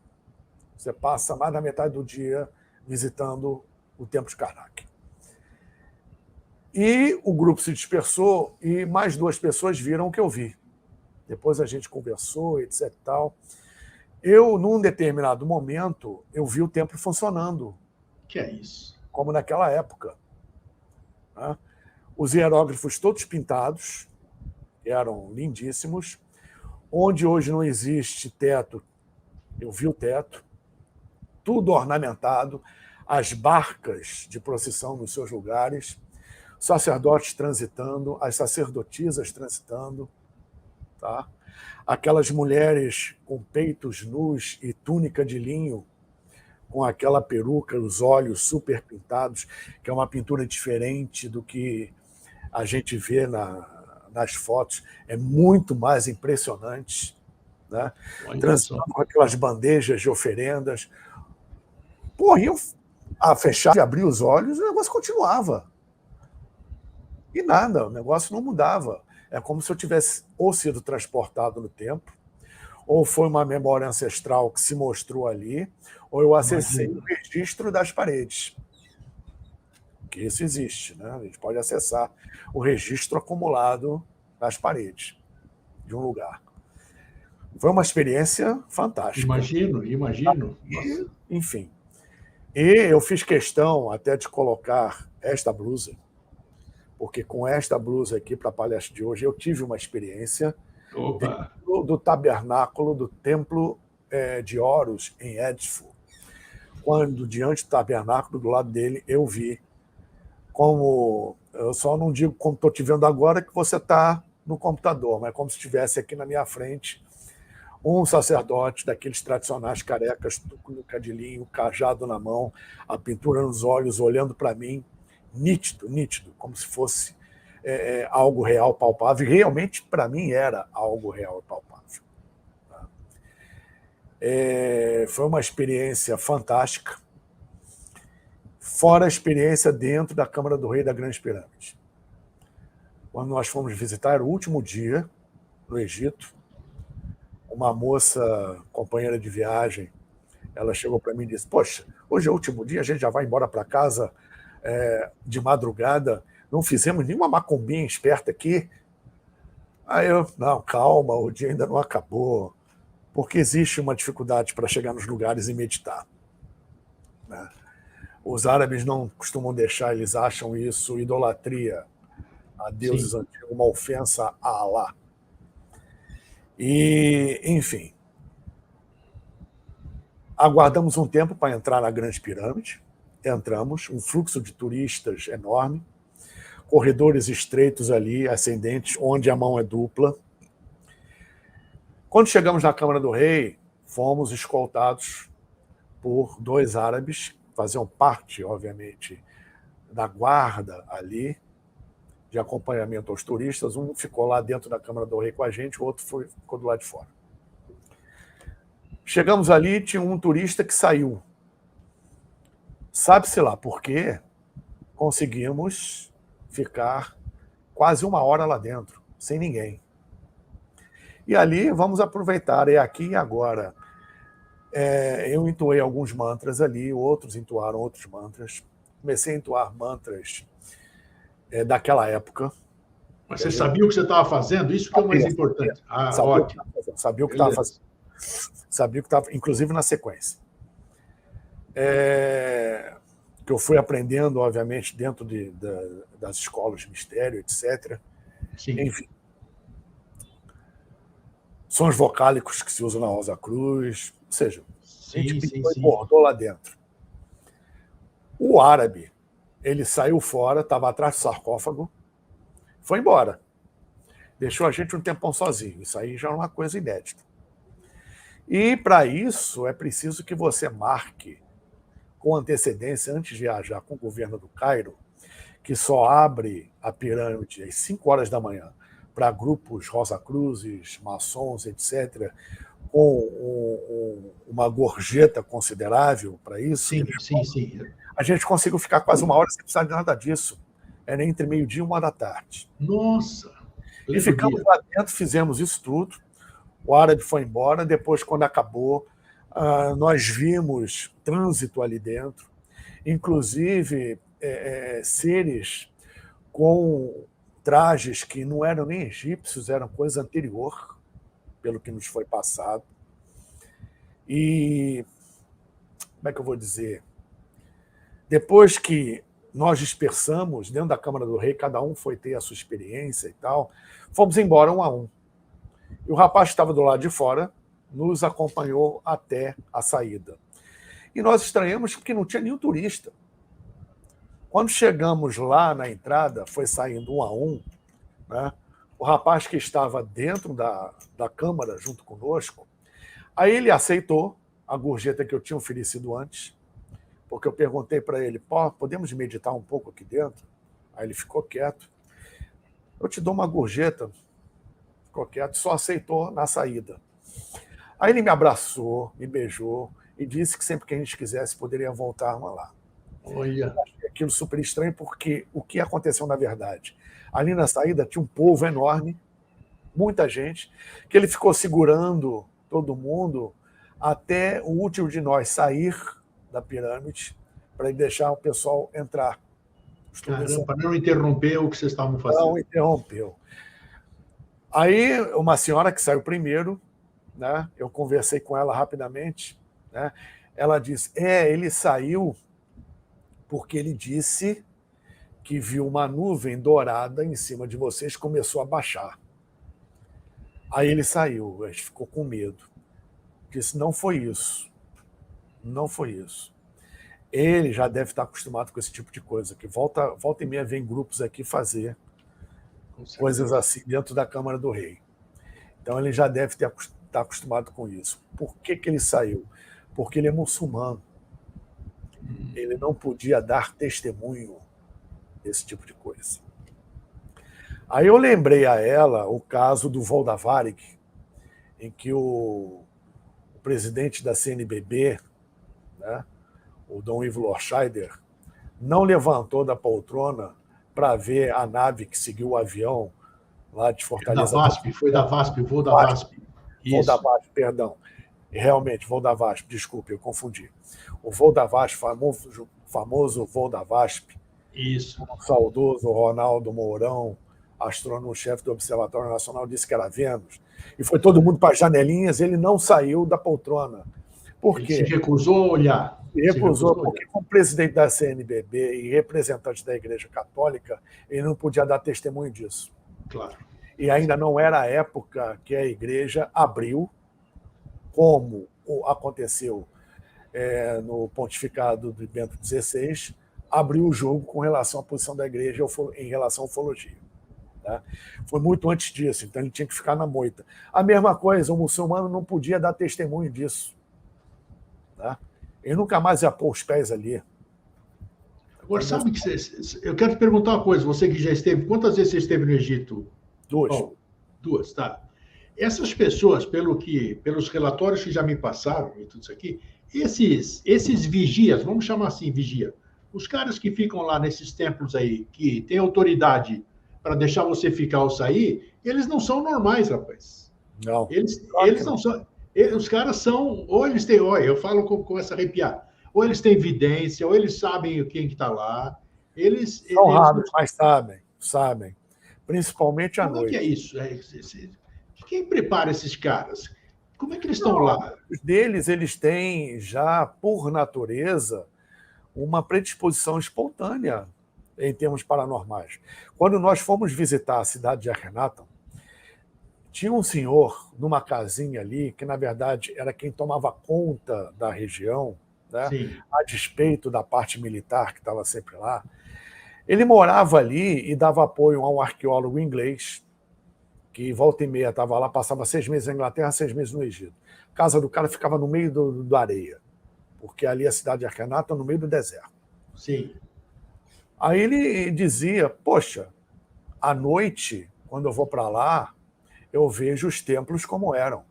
você passa mais da metade do dia visitando o templo de Karnak. E o grupo se dispersou e mais 2 pessoas viram o que eu vi. Depois a gente conversou, etc. Tal. Num determinado momento, eu vi o templo funcionando. Que é isso? Como naquela época. Né? Os hieróglifos todos pintados, eram lindíssimos. Onde hoje não existe teto, eu vi o teto. Tudo ornamentado. As barcas de procissão nos seus lugares. Sacerdotes transitando, as sacerdotisas transitando. Tá? Aquelas mulheres com peitos nus e túnica de linho, com aquela peruca, os olhos super pintados, que é uma pintura diferente do que a gente vê nas fotos, é muito mais impressionante. Né? Transitando com aquelas bandejas de oferendas. Pô, eu a fechar e abrir os olhos, o negócio continuava. E nada, o negócio não mudava. É como se eu tivesse ou sido transportado no tempo, ou foi uma memória ancestral que se mostrou ali, ou eu acessei o registro das paredes. porque isso existe, né? A gente pode acessar o registro acumulado nas paredes de um lugar. Foi uma experiência fantástica. Imagino. E, enfim. E eu fiz questão até de colocar esta blusa, porque com esta blusa aqui para a palestra de hoje eu tive uma experiência dentro do tabernáculo do Templo de Horus, em Edfu. Quando, diante do tabernáculo, do lado dele, eu vi como... Eu só não digo como estou te vendo agora, que você está no computador, mas como se estivesse aqui na minha frente um sacerdote daqueles tradicionais carecas, túnica de linho, cajado na mão, a pintura nos olhos, olhando para mim, nítido, como se fosse algo real, palpável. E realmente, para mim, era algo real e palpável. Foi uma experiência fantástica, fora a experiência dentro da Câmara do Rei da Grande Pirâmide. Quando nós fomos visitar, era o último dia no Egito, uma moça, companheira de viagem, ela chegou para mim e disse: poxa, hoje é o último dia, a gente já vai embora para casa de madrugada, não fizemos nenhuma macumbinha esperta aqui. Aí eu, não, calma, o dia ainda não acabou, porque existe uma dificuldade para chegar nos lugares e meditar, né? Os árabes não costumam deixar, eles acham isso idolatria a deuses antigos, uma ofensa a Alá. E, enfim, aguardamos um tempo para entrar na Grande Pirâmide, entramos, um fluxo de turistas enorme, corredores estreitos ali, ascendentes, onde a mão é dupla. Quando chegamos na Câmara do Rei, fomos escoltados por 2 árabes, faziam parte, obviamente, da guarda ali, de acompanhamento aos turistas. Um ficou lá dentro da Câmara do Rei com a gente, o outro ficou do lado de fora. Chegamos ali, tinha um turista que saiu. Sabe-se lá por quê, conseguimos ficar quase 1 hora lá dentro, sem ninguém. E ali, vamos aproveitar, é aqui e agora. Eu entoei alguns mantras ali, outros entoaram outros mantras. Comecei a entoar mantras daquela época. Mas você sabia o que você estava fazendo? Isso que é o mais importante. Ótimo. Sabia o que estava fazendo. Sabia o que estava, inclusive na sequência. Que eu fui aprendendo, obviamente, dentro das escolas de mistério, etc. Sim. Enfim. Sons vocálicos que se usam na Rosa Cruz, ou seja, a gente bordou lá dentro. O árabe, ele saiu fora, estava atrás do sarcófago, foi embora. Deixou a gente um tempão sozinho. Isso aí já é uma coisa inédita. E, para isso, é preciso que você marque com antecedência, antes de viajar com o governo do Cairo, que só abre a pirâmide às 5 horas da manhã para grupos Rosa Cruzes, maçons, etc., com uma gorjeta considerável para isso. Sim. A gente conseguiu ficar quase 1 hora sem precisar de nada disso. Era entre meio-dia e 1h da tarde. Nossa! E ficamos lá dentro, fizemos isso tudo. O árabe foi embora. Depois, quando acabou, nós vimos trânsito ali dentro, inclusive seres com trajes que não eram nem egípcios, eram coisa anterior, pelo que nos foi passado. E, como é que eu vou dizer? Depois que nós dispersamos dentro da Câmara do Rei, cada um foi ter a sua experiência e tal, fomos embora 1 a 1. E o rapaz que estava do lado de fora nos acompanhou até a saída. E nós estranhamos porque não tinha nenhum turista. Quando chegamos lá na entrada, foi saindo 1 a 1, né? O rapaz que estava dentro da Câmara junto conosco, aí ele aceitou a gorjeta que eu tinha oferecido antes, porque eu perguntei para ele: podemos meditar um pouco aqui dentro? Aí ele ficou quieto. Eu te dou uma gorjeta. Ficou quieto, só aceitou na saída. Aí ele me abraçou, me beijou e disse que sempre que a gente quisesse poderia voltar lá. Olha. Eu achei aquilo super estranho, porque o que aconteceu na verdade? Ali na saída tinha um povo enorme, muita gente, que ele ficou segurando todo mundo até o último de nós sair da pirâmide para deixar o pessoal entrar. Caramba, não interrompeu o que vocês estavam fazendo. Não interrompeu. Aí, uma senhora que saiu primeiro, né, eu conversei com ela rapidamente, né, ela disse, ele saiu porque ele disse que viu uma nuvem dourada em cima de vocês, começou a baixar. Aí ele saiu, a gente ficou com medo. Disse, não foi isso. Não foi isso. Ele já deve estar acostumado com esse tipo de coisa, que volta e meia vem grupos aqui fazer coisas assim dentro da Câmara do Rei. Então ele já deve estar acostumado com isso. Por que ele saiu? Porque ele é muçulmano. Ele não podia dar testemunho desse tipo de coisa. Aí eu lembrei a ela o caso do Voldavarig, em que o presidente da CNBB, né, o Dom Ivo Lorscheider, não levantou da poltrona para ver a nave que seguiu o avião lá de Fortaleza. Foi da VASP, o voo da VASP. Voo da VASP, perdão. Realmente, voo da VASP, desculpe, eu confundi. O voo da VASP, famoso voo da VASP, isso. O saudoso Ronaldo Mourão, astrônomo-chefe do Observatório Nacional, disse que era Vênus, e foi todo mundo para as janelinhas, ele não saiu da poltrona. Por quê? Ele se recusou a olhar. Recusou porque, como presidente da CNBB e representante da Igreja Católica, ele não podia dar testemunho disso. Claro. E ainda não era a época que a Igreja abriu, como aconteceu no pontificado de Bento XVI, abriu o jogo com relação à posição da Igreja em relação à ufologia. Tá? Foi muito antes disso, então ele tinha que ficar na moita. A mesma coisa, o muçulmano não podia dar testemunho disso. Tá? Ele nunca mais ia pôr os pés ali. Agora, sabe que eu quero te perguntar uma coisa, você que já esteve, quantas vezes você esteve no Egito? Duas. Oh, duas, tá. Essas pessoas, pelos relatórios que já me passaram e tudo isso aqui, esses vigias, vamos chamar assim, vigia, os caras que ficam lá nesses templos aí, que têm autoridade para deixar você ficar ou sair, eles não são normais, rapaz. Não. Eles não são. Os caras são, ou eles têm, olha, eu falo com essa arrepiar, ou eles têm evidência, ou eles sabem quem que está lá. São raros, mas sabem. Principalmente à noite. Como é que é isso? Quem prepara esses caras? Como é que eles estão lá? Os deles, eles têm já, por natureza, uma predisposição espontânea em termos paranormais. Quando nós fomos visitar a cidade de Akhenaton, tinha um senhor numa casinha ali, que na verdade era quem tomava conta da região, né? A despeito da parte militar que estava sempre lá. Ele morava ali e dava apoio a um arqueólogo inglês, que volta e meia estava lá, passava 6 meses na Inglaterra, 6 meses no Egito. A casa do cara ficava no meio da areia, porque ali a cidade de Akhenaton, no meio do deserto. Sim. Aí ele dizia, poxa, à noite, quando eu vou para lá, eu vejo os templos como eram.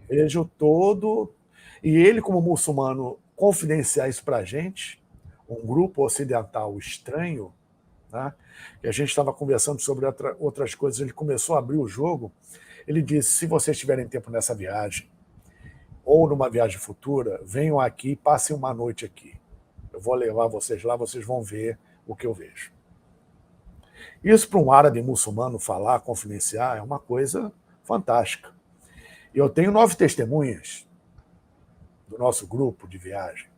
Vejo todo... E ele, como muçulmano, confidenciar isso para a gente, um grupo ocidental estranho, né, que a gente estava conversando sobre outras coisas, ele começou a abrir o jogo, ele disse, se vocês tiverem tempo nessa viagem, ou numa viagem futura, venham aqui, passem uma noite aqui. Eu vou levar vocês lá, vocês vão ver o que eu vejo. Isso para um árabe muçulmano falar, confidenciar, é uma coisa fantástica. E eu tenho 9 testemunhas do nosso grupo de viagem.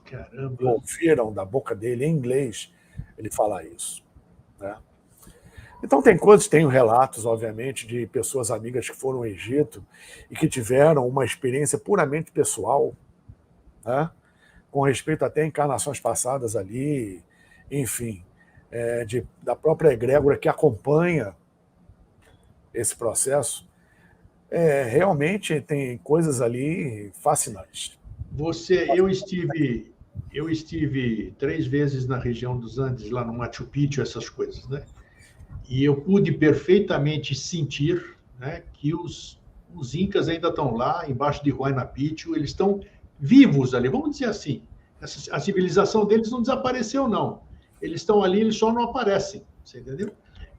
Caramba. Que ouviram da boca dele, em inglês, ele falar isso. Né? Então tenho relatos, obviamente, de pessoas amigas que foram ao Egito e que tiveram uma experiência puramente pessoal, né? Com respeito até a encarnações passadas ali, enfim, da própria egrégora que acompanha esse processo. Realmente tem coisas ali fascinantes. Eu estive 3 vezes na região dos Andes, lá no Machu Picchu, essas coisas, né? E eu pude perfeitamente sentir, né, que os incas ainda estão lá, embaixo de Huayna Picchu, eles estão vivos ali, vamos dizer assim. A civilização deles não desapareceu, não. Eles estão ali, eles só não aparecem, você entendeu?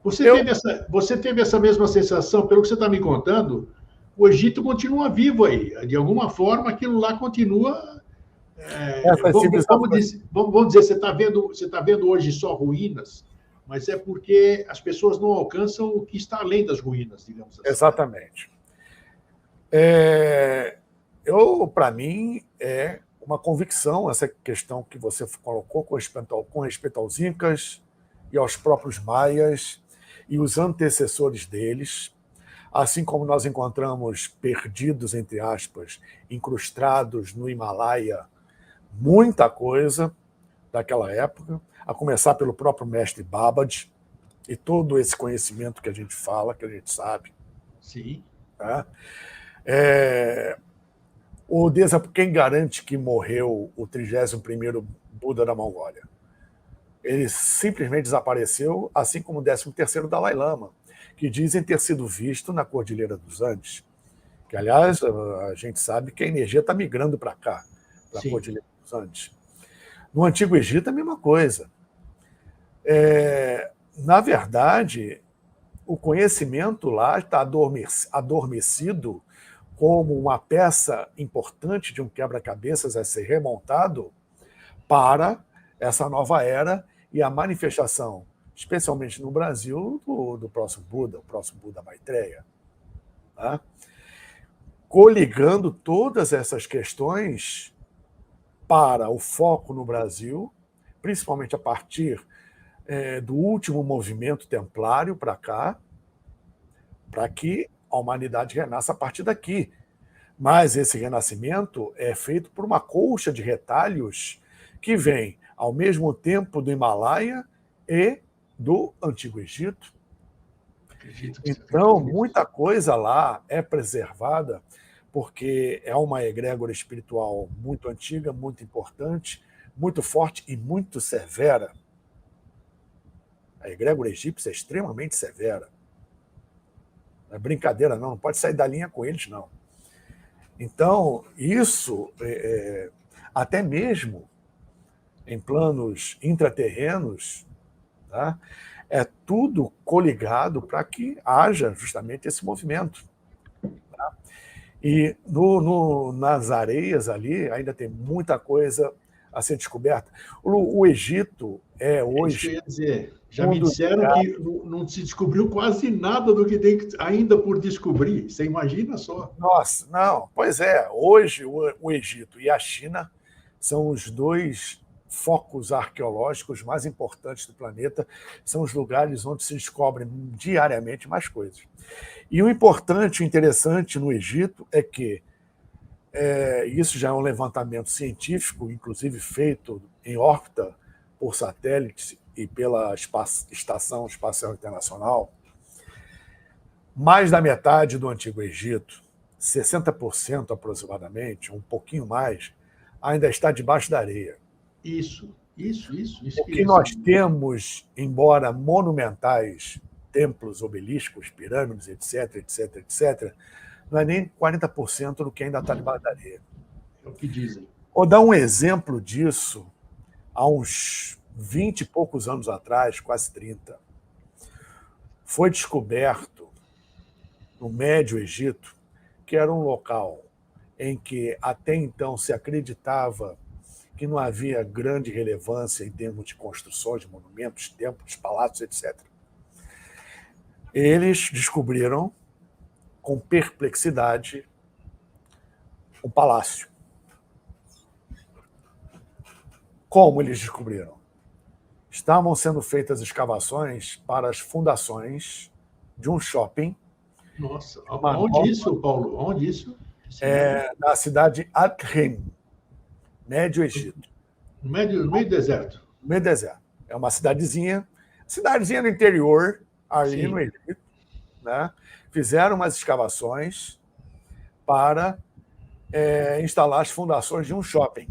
Você teve essa mesma sensação, pelo que você está me contando, o Egito continua vivo aí. De alguma forma, aquilo lá continua Vamos dizer, você tá vendo hoje só ruínas, mas é porque as pessoas não alcançam o que está além das ruínas, digamos assim. Exatamente. Para mim, é uma convicção essa questão que você colocou com respeito aos incas e aos próprios maias e os antecessores deles, assim como nós encontramos perdidos, entre aspas, incrustados no Himalaia, muita coisa daquela época, a começar pelo próprio mestre Babbage e todo esse conhecimento que a gente fala, que a gente sabe. Sim. Tá? Quem garante que morreu o 31º Buda da Mongólia? Ele simplesmente desapareceu, assim como o 13º Dalai Lama, que dizem ter sido visto na Cordilheira dos Andes. Que, aliás, a gente sabe que a energia está migrando para cá, para a Cordilheira dos Andes. No Antigo Egito, a mesma coisa. Na verdade, o conhecimento lá está adormecido como uma peça importante de um quebra-cabeças a ser remontado para essa nova era e a manifestação, especialmente no Brasil, do próximo Buda, o próximo Buda Maitreya. Tá? Coligando todas essas questões para o foco no Brasil, principalmente a partir do último movimento templário para cá, para que a humanidade renasça a partir daqui. Mas esse renascimento é feito por uma colcha de retalhos que vem ao mesmo tempo do Himalaia e do Antigo Egito. Então, muita coisa lá é preservada porque é uma egrégora espiritual muito antiga, muito importante, muito forte e muito severa. A egrégora egípcia é extremamente severa. Não é brincadeira, não pode sair da linha com eles, não. Então, isso, até mesmo em planos intraterrenos, tá? É tudo coligado para que haja justamente esse movimento. Tá? E nas areias ali ainda tem muita coisa a ser descoberta. O Egito é hoje... Isso que eu ia dizer. Já me disseram que não se descobriu quase nada do que tem ainda por descobrir. Você imagina só? Nossa, não. Pois é. Hoje o Egito e a China são os dois focos arqueológicos mais importantes do planeta. São os lugares onde se descobrem diariamente mais coisas. E o importante, o interessante no Egito é que isso já é um levantamento científico, inclusive feito em órbita por satélites e pela Estação Espacial Internacional. Mais da metade do Antigo Egito, 60% aproximadamente, um pouquinho mais, ainda está debaixo da areia. Isso. O que nós temos, embora monumentais, templos, obeliscos, pirâmides, etc., não é nem 40% do que ainda está debaixo da areia. É o que dizem. Vou dar um exemplo disso. Há uns 20 e poucos anos atrás, quase 30, foi descoberto no Médio Egito, que era um local em que até então se acreditava que não havia grande relevância em termos de construções, de monumentos, templos, palácios, etc. Eles descobriram, com perplexidade, um palácio. Como eles descobriram? Estavam sendo feitas escavações para as fundações de um shopping. Nossa, onde isso, Paulo? Onde isso? Na cidade de Akrem, Médio Egito. No meio do deserto. No meio do deserto. É uma cidadezinha no interior, ali Sim. no Egito. Né? Fizeram umas escavações para instalar as fundações de um shopping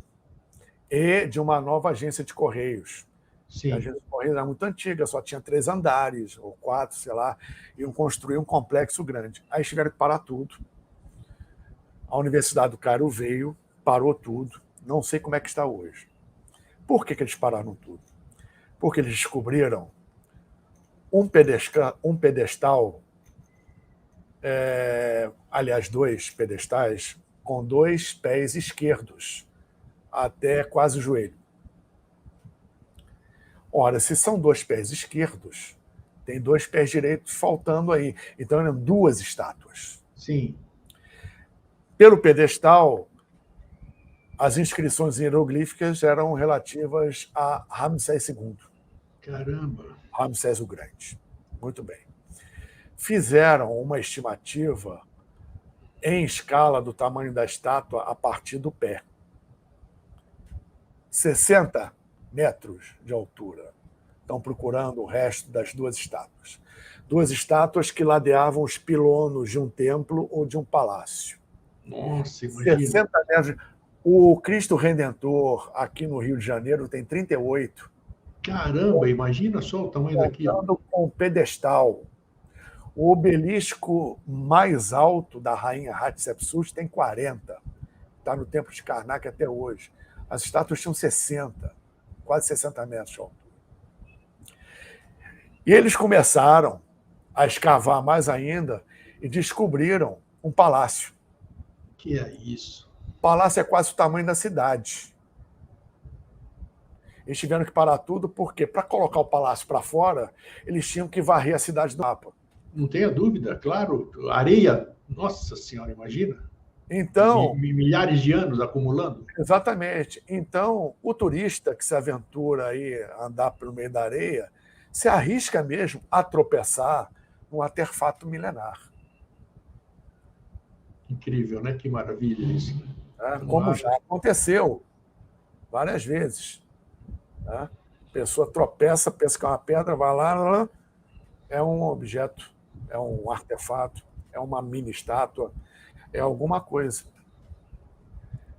e de uma nova agência de correios. Sim. A agência de correios era muito antiga, só tinha 3 andares, ou 4, sei lá, iam construir um complexo grande. Aí tiveram que parar tudo. A Universidade do Cairo veio, parou tudo. Não sei como é que está hoje. Por que eles pararam tudo? Porque eles descobriram um pedestal, aliás, 2 pedestais, com 2 pés esquerdos, até quase o joelho. Ora, se são 2 pés esquerdos, tem 2 pés direitos faltando aí. Então, eram 2 estátuas. Sim. Pelo pedestal, as inscrições hieroglíficas eram relativas a Ramsés II. Caramba! Ramsés o Grande. Muito bem. Fizeram uma estimativa em escala do tamanho da estátua a partir do pé. 60 metros de altura. Estão procurando o resto das 2 estátuas. 2 estátuas que ladeavam os pilonos de um templo ou de um palácio. Nossa, imagina. 60 metros. O Cristo Redentor, aqui no Rio de Janeiro, tem 38. Caramba, imagina só o tamanho daquilo. Com pedestal. O obelisco mais alto da rainha Hatshepsut tem 40. Está no Templo de Karnak até hoje. As estátuas tinham 60, quase 60 metros de altura. E eles começaram a escavar mais ainda e descobriram um palácio. Que é isso? O palácio é quase o tamanho da cidade. Eles tiveram que parar tudo porque, para colocar o palácio para fora, eles tinham que varrer a cidade do mapa. Não tenha dúvida, claro. Areia, nossa senhora, imagina. Então, milhares de anos acumulando. Exatamente. Então, o turista que se aventura aí a andar pelo meio da areia se arrisca mesmo a tropeçar num artefato milenar. Incrível, né? Que maravilha isso. Como já aconteceu várias vezes. A pessoa tropeça, pensa que é uma pedra, vai lá, é um objeto, é um artefato, é uma mini estátua, é alguma coisa.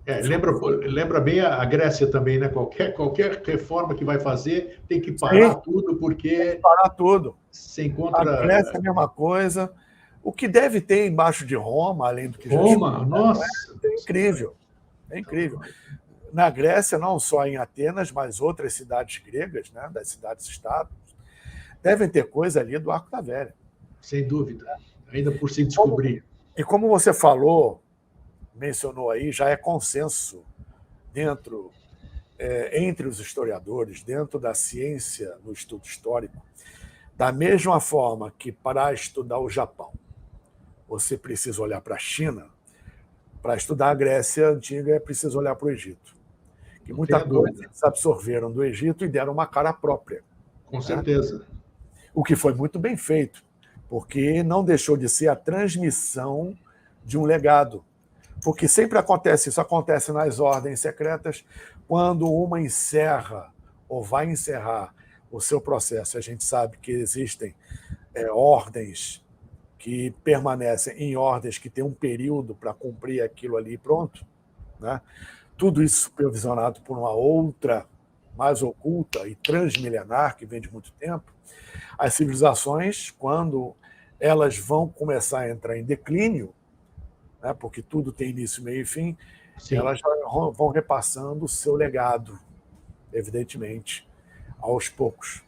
Lembra bem a Grécia também, né? Qualquer reforma que vai fazer tem que parar tudo, porque... Tem que parar tudo. Você encontra... A Grécia é a mesma coisa. O que deve ter embaixo de Roma, além do que já Roma, nossa! É incrível. É incrível. Na Grécia, não só em Atenas, mas outras cidades gregas, né, das cidades-estados, devem ter coisa ali do Arco da Velha. Sem dúvida. Ainda por se descobrir. E como você falou, mencionou aí, já é consenso entre os historiadores, dentro da ciência no estudo histórico, da mesma forma que para estudar o Japão, você precisa olhar para a China, para estudar a Grécia Antiga é preciso olhar para o Egito. Que muita coisa eles absorveram do Egito e deram uma cara própria. Com certeza. O que foi muito bem feito, porque não deixou de ser a transmissão de um legado. Porque sempre acontece isso, acontece nas ordens secretas, quando uma encerra ou vai encerrar o seu processo. A gente sabe que existem ordens que permanecem em ordens que têm um período para cumprir aquilo ali e pronto, né? Tudo isso supervisionado por uma outra, mais oculta e transmilenar, que vem de muito tempo. As civilizações, quando elas vão começar a entrar em declínio, né, porque tudo tem início, meio e fim, sim, elas vão repassando o seu legado, evidentemente, aos poucos.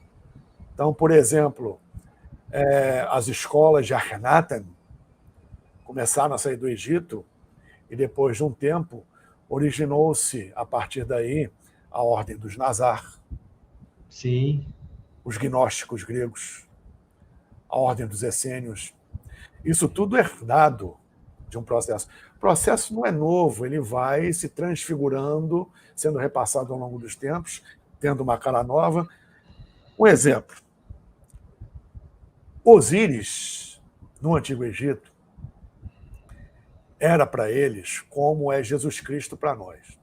Então, por exemplo, as escolas de Akhenaten começaram a sair do Egito e, depois de um tempo, originou-se, a partir daí, a Ordem dos Nazar. Sim. Os gnósticos gregos, a Ordem dos Essênios. Isso tudo é herdado de um processo. O processo não é novo, ele vai se transfigurando, sendo repassado ao longo dos tempos, tendo uma cara nova. Um exemplo. Osíris, no Antigo Egito, era para eles como é Jesus Cristo para nós.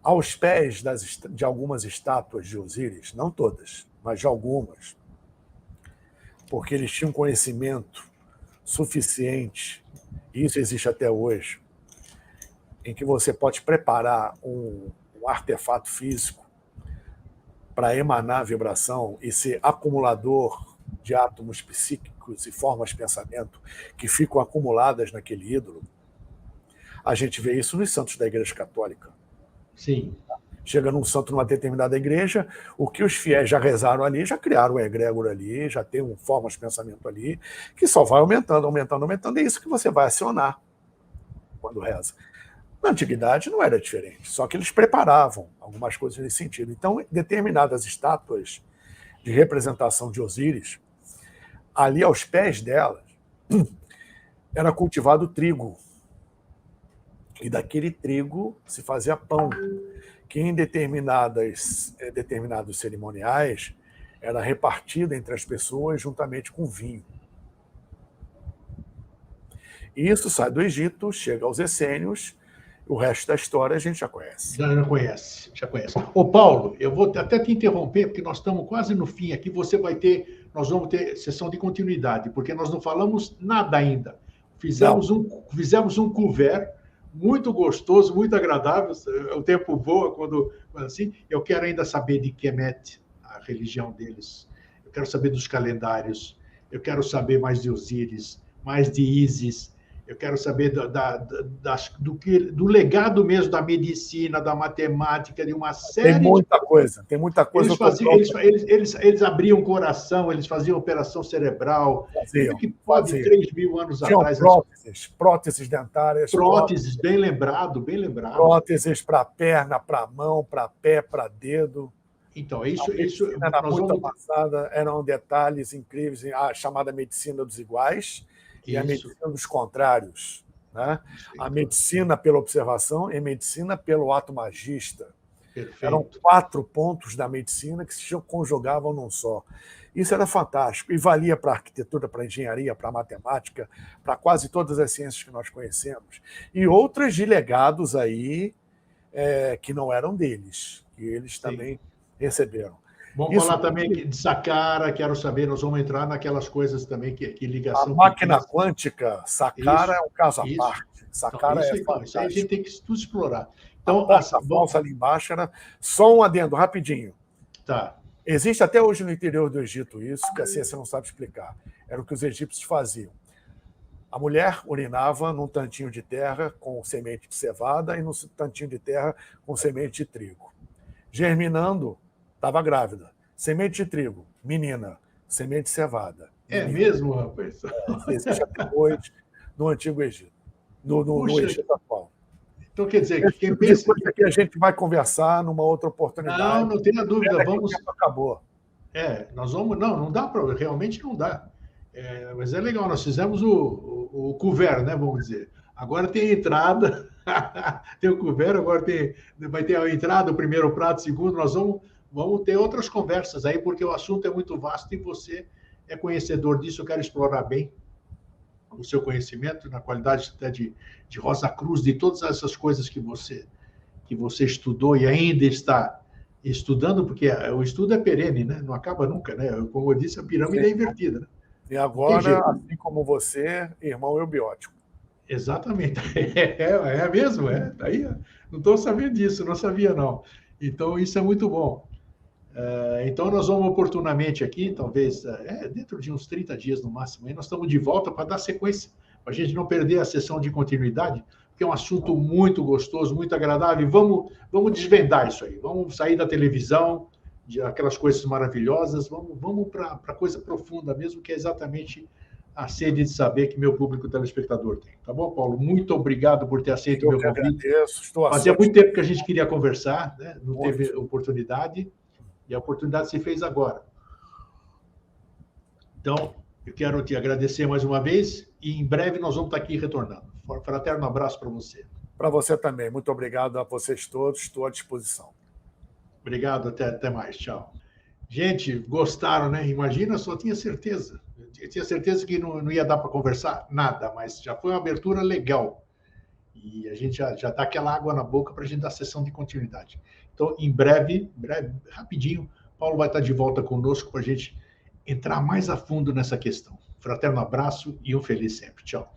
Aos pés de algumas estátuas de Osíris, não todas, mas de algumas, porque eles tinham conhecimento suficiente, e isso existe até hoje, em que você pode preparar um artefato físico para emanar vibração e ser acumulador de átomos psíquicos e formas de pensamento que ficam acumuladas naquele ídolo. A gente vê isso nos santos da Igreja Católica. Sim. Chega num santo numa determinada igreja, o que os fiéis já rezaram ali, já criaram um egrégor ali, já tem formas de pensamento ali, que só vai aumentando, aumentando, aumentando, e é isso que você vai acionar quando reza. Na antiguidade não era diferente, só que eles preparavam algumas coisas nesse sentido. Então, determinadas estátuas de representação de Osíris, ali aos pés delas, era cultivado trigo. E daquele trigo se fazia pão, que em determinados cerimoniais era repartido entre as pessoas juntamente com vinho. E isso sai do Egito, chega aos essênios, o resto da história a gente já conhece. Já conhece. Ô, Paulo, eu vou até te interromper, porque nós estamos quase no fim aqui. Nós vamos ter sessão de continuidade, porque nós não falamos nada ainda. Fizemos um couvert muito gostoso, muito agradável. O tempo voa quando assim. Eu quero ainda saber de Kemet, a religião deles. Eu quero saber dos calendários. Eu quero saber mais de Osíris, mais de Ísis. Eu quero saber do legado mesmo da medicina, da matemática, de uma série. Tem muita coisa. Eles abriam o coração, eles faziam operação cerebral. Que pode 3 mil anos atrás. Próteses dentárias. Próteses, bem lembrado. Próteses para perna, para mão, para pé, para dedo. Então, isso passada eram detalhes incríveis, a chamada medicina dos iguais. E a medicina dos contrários. Né? A medicina pela observação e a medicina pelo ato magista. Perfeito. Eram 4 pontos da medicina que se conjugavam num só. Isso era fantástico. E valia para a arquitetura, para a engenharia, para a matemática, para quase todas as ciências que nós conhecemos. E outras de legados aí que não eram deles, que eles também receberam. Vamos falar também de Saqqara, quero saber, nós vamos entrar naquelas coisas também que ligação... A máquina quântica, Saqqara é um caso à parte. Saqqara isso aí a gente tem que tudo explorar. Então, a falsa ali embaixo era só um adendo, rapidinho. Tá. Existe até hoje no interior do Egito isso, que a ciência não sabe explicar. Era o que os egípcios faziam. A mulher urinava num tantinho de terra com semente de cevada e num tantinho de terra com semente de trigo. Germinando, estava grávida. Semente de trigo, menina. Semente de cevada. É mesmo, rapaz? Existe até hoje no Antigo Egito. No Egito atual. Então, quer dizer, que quem pensa... que a gente vai conversar numa outra oportunidade. Não tenha dúvida. Vamos... Acabou. Nós vamos... Não dá para... Realmente não dá. Mas é legal, nós fizemos o couvert, né, vamos dizer. Agora tem a entrada, tem o couvert, agora vai ter a entrada, o primeiro prato, o segundo, nós vamos ter outras conversas aí, porque o assunto é muito vasto e você é conhecedor disso, eu quero explorar bem o seu conhecimento, na qualidade até de Rosa Cruz, de todas essas coisas que você estudou e ainda está estudando, porque o estudo é perene, né? Não acaba nunca, né? Como eu disse, a pirâmide é invertida, né? E agora, assim como você, irmão eubiótico. Exatamente. É mesmo, tá aí. Não estou sabendo disso, não sabia não. Então, isso é muito bom. Então, nós vamos oportunamente aqui, talvez dentro de uns 30 dias no máximo, aí nós estamos de volta para dar sequência, para a gente não perder a sessão de continuidade, que é um assunto muito gostoso, muito agradável. Vamos desvendar isso aí, vamos sair da televisão, de aquelas coisas maravilhosas, vamos para a coisa profunda mesmo, que é exatamente a sede de saber que meu público telespectador tem. Tá bom, Paulo? Muito obrigado por ter aceito o meu convite. Fazia muito tempo que a gente queria conversar, né? Não teve oportunidade, e a oportunidade se fez agora. Então, eu quero te agradecer mais uma vez, e em breve nós vamos estar aqui retornando. Fraterno abraço para você. Para você também. Muito obrigado a vocês todos, estou à disposição. Obrigado, até mais, tchau. Gente, gostaram, né? Imagina, só tinha certeza. Eu tinha certeza que não ia dar para conversar nada, mas já foi uma abertura legal. E a gente já dá aquela água na boca para a gente dar sessão de continuidade. Então, em breve, rapidinho, Paulo vai estar de volta conosco para a gente entrar mais a fundo nessa questão. Fraterno abraço e um feliz sempre. Tchau.